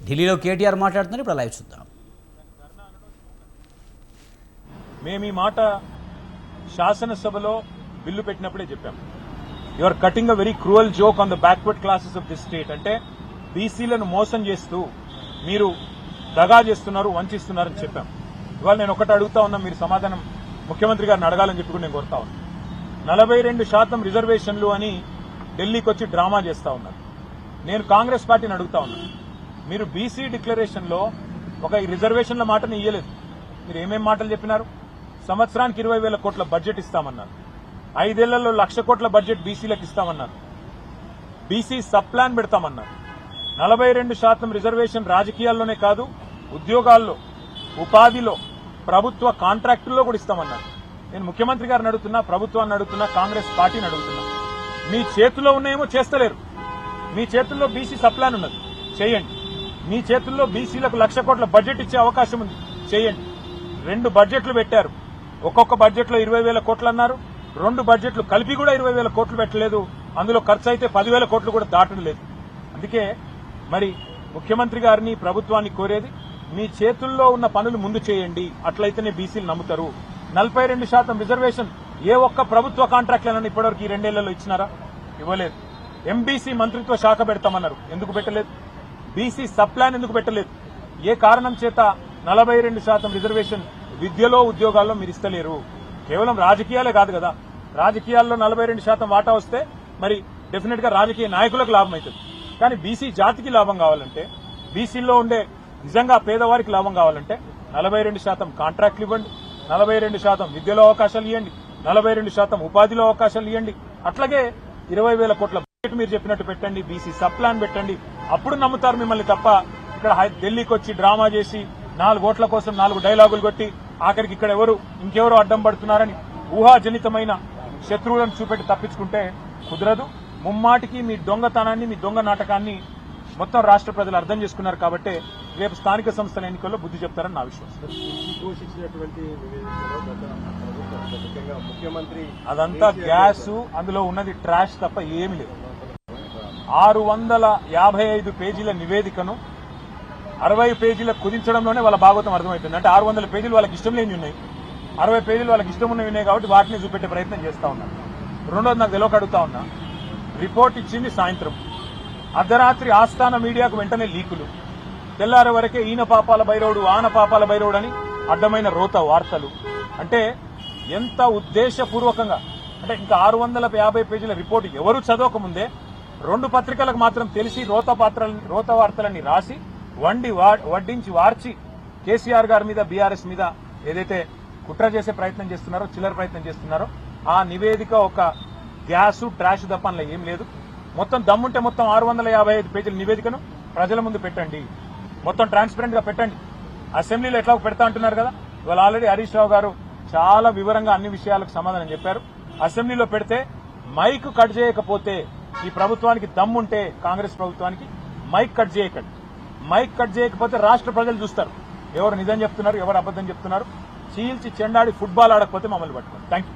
ఢిల్లీలో కేటీఆర్ మాట్లాడుతున్నారు, ఇప్పుడు లైవ్ చూద్దాం. మేము ఈ మాట శాసనసభలో బిల్లు పెట్టినప్పుడే చెప్పాం. You are cutting a very cruel joke on the backward classes of this state. అంటే బీసీలను మోసం చేస్తూ మీరు దగా చేస్తున్నారు, వంచిస్తున్నారని చెప్పాం. ఇవాళ నేను ఒకటి అడుగుతా ఉన్నా, మీరు సమాధానం ముఖ్యమంత్రి గారిని అడగాలని చెప్పి నేను కోరుతా ఉన్నా. 42% రిజర్వేషన్లు అని ఢిల్లీకి వచ్చి డ్రామా చేస్తా ఉన్నారు. నేను కాంగ్రెస్ పార్టీని అడుగుతా ఉన్నా, మీరు బీసీ డిక్లరేషన్ లో ఒక రిజర్వేషన్ల మాటని ఇయ్యలేదు. మీరు ఏమేం మాటలు చెప్పినారు? సంవత్సరానికి 20,000 కోట్ల బడ్జెట్ ఇస్తామన్నారు. 5 ఏళ్లలో 1,00,000 కోట్ల బడ్జెట్ బీసీలకు ఇస్తామన్నారు. బీసీ సబ్ ప్లాన్ పెడతామన్నారు. 42% రిజర్వేషన్ రాజకీయాల్లోనే కాదు, ఉద్యోగాల్లో, ఉపాధిలో, ప్రభుత్వ కాంట్రాక్టుల్లో కూడా ఇస్తామన్నారు. నేను ముఖ్యమంత్రి గారిని అడుగుతున్నా, ప్రభుత్వాన్ని అడుగుతున్నా, కాంగ్రెస్ పార్టీని అడుగుతున్నా, మీ చేతుల్లో ఉన్నాయేమో చేస్తలేరు. మీ చేతుల్లో బీసీ సబ్ ప్లాన్ ఉన్నది, చేయండి. మీ చేతుల్లో బీసీలకు 1,00,000 కోట్ల బడ్జెట్ ఇచ్చే అవకాశం ఉంది, చేయండి. 2 బడ్జెట్లు పెట్టారు. ఒక్కొక్క బడ్జెట్లో 20,000 కోట్లు అన్నారు. 2 బడ్జెట్లు కలిపి కూడా 20,000 కోట్లు పెట్టలేదు. అందులో ఖర్చు అయితే 10,000 కోట్లు కూడా దాటం లేదు. అందుకే మరి ముఖ్యమంత్రి గారిని, ప్రభుత్వాన్ని కోరేది, మీ చేతుల్లో ఉన్న పనులు ముందు చేయండి. అట్లయితేనే బీసీలు నమ్ముతారు. 42% రిజర్వేషన్ ఏ ఒక్క ప్రభుత్వ కాంట్రాక్ట్లను ఇప్పటివరకు ఈ 2 ఏళ్లలో ఇచ్చినారా? ఇవ్వలేదు. ఎంబీసీ మంత్రిత్వ శాఖ పెడతామన్నారు, ఎందుకు పెట్టలేదు? బీసీ సబ్ ప్లాన్ ఎందుకు పెట్టలేదు? ఏ కారణం చేత 42% రిజర్వేషన్ విద్యలో, ఉద్యోగాల్లో మీరు ఇస్తలేరు? కేవలం రాజకీయాలే కాదు కదా, రాజకీయాల్లో 42% వాటా వస్తే మరి డెఫినెట్ గా రాజకీయ నాయకులకు లాభం అవుతుంది. కానీ బీసీ జాతికి లాభం కావాలంటే, బీసీలో ఉండే నిజంగా పేదవారికి లాభం కావాలంటే 42% కాంట్రాక్ట్లు ఇవ్వండి, 42% విద్యలో అవకాశాలు ఇవ్వండి, 42% ఉపాధిలో అవకాశాలు ఇవ్వండి. అట్లాగే 20,000 కోట్ల బడ్జెట్ మీరు చెప్పినట్టు పెట్టండి, బీసీ సబ్ ప్లాన్ పెట్టండి. అప్పుడు నమ్ముతారు మిమ్మల్ని తప్ప ఇక్కడ ఢిల్లీకి వచ్చి డ్రామా చేసి 4 ఓట్ల కోసం 4 డైలాగులు కొట్టి ఆఖరికి ఇక్కడ ఇంకెవరో అడ్డం పడుతున్నారని ఊహాజనితమైన శత్రువులను చూపెట్టి తప్పించుకుంటే కుదరదు. ముమ్మాటికి మీ దొంగతనాన్ని, మీ దొంగ నాటకాన్ని మొత్తం రాష్ట్ర ప్రజలు అర్థం చేసుకున్నారు. కాబట్టి రేపు స్థానిక సంస్థల ఎన్నికల్లో బుద్ధి చెప్తారని నా విశ్వాసం. అదంతా గ్యాస్, అందులో ఉన్నది ట్రాష్ తప్ప ఏమీ లేదు. 655 పేజీల నివేదికను 60 పేజీల కుదించడంలోనే వాళ్ళ భాగవతం అర్థమైపోయింది. అంటే 600 పేజీలు వాళ్ళకి ఇష్టం లేని ఉన్నాయి, 60 పేజీలు వాళ్ళకి ఇష్టం ఉన్నవి ఉన్నాయి కాబట్టి వాటిని చూపెట్టే ప్రయత్నం చేస్తా ఉన్నారు. రెండోది నాకు తెలియక అడుగుతా ఉన్నా, రిపోర్ట్ ఇచ్చింది సాయంత్రం, అర్ధరాత్రి ఆస్థాన మీడియాకు వెంటనే లీకులు, తెల్లారి వరకే ఈయన పాపాల బైరవుడు, ఆన పాపాల బైరవుడు అని అడ్డమైన రోత వార్తలు. అంటే ఎంత ఉద్దేశపూర్వకంగా, అంటే ఇంకా 650 పేజీల రిపోర్టు ఎవరు చదవకముందే 2 పత్రికలకు మాత్రం తెలిసి రోత వార్తలన్నీ రాసి వడ్డించి వార్చి కేసీఆర్ గారి మీద, బీఆర్ఎస్ మీద ఏదైతే కుట్ర చేసే ప్రయత్నం చేస్తున్నారో, చిల్లర ప్రయత్నం చేస్తున్నారో, ఆ నివేదిక ఒక గ్యాసు, ట్రాష్ తప్ప అందులో ఏం లేదు. మొత్తం దమ్ముంటే మొత్తం 655 పేజీల నివేదికను ప్రజల ముందు పెట్టండి, మొత్తం ట్రాన్స్పరెంట్ గా పెట్టండి. అసెంబ్లీలో ఎట్లా పెడతా అంటున్నారు కదా, ఇవాళ ఆల్రెడీ హరీష్ రావు గారు చాలా వివరంగా అన్ని విషయాలకు సమాధానం చెప్పారు. అసెంబ్లీలో పెడితే మైక్ కట్ చేయకపోతే, ఈ ప్రభుత్వానికి దమ్ముంటే, కాంగ్రెస్ ప్రభుత్వానికి మైక్ కట్ చేయకండి. మైక్ కట్ చేయకపోతే రాష్ట్ర ప్రజలు చూస్తారు ఎవరు నిజం చెప్తున్నారు, ఎవరు అబద్దం చెప్తున్నారు. చీల్చి చెండాడి ఫుట్బాల్ ఆడకపోతే మమ్మల్ని పట్టుకోండి. Thank you.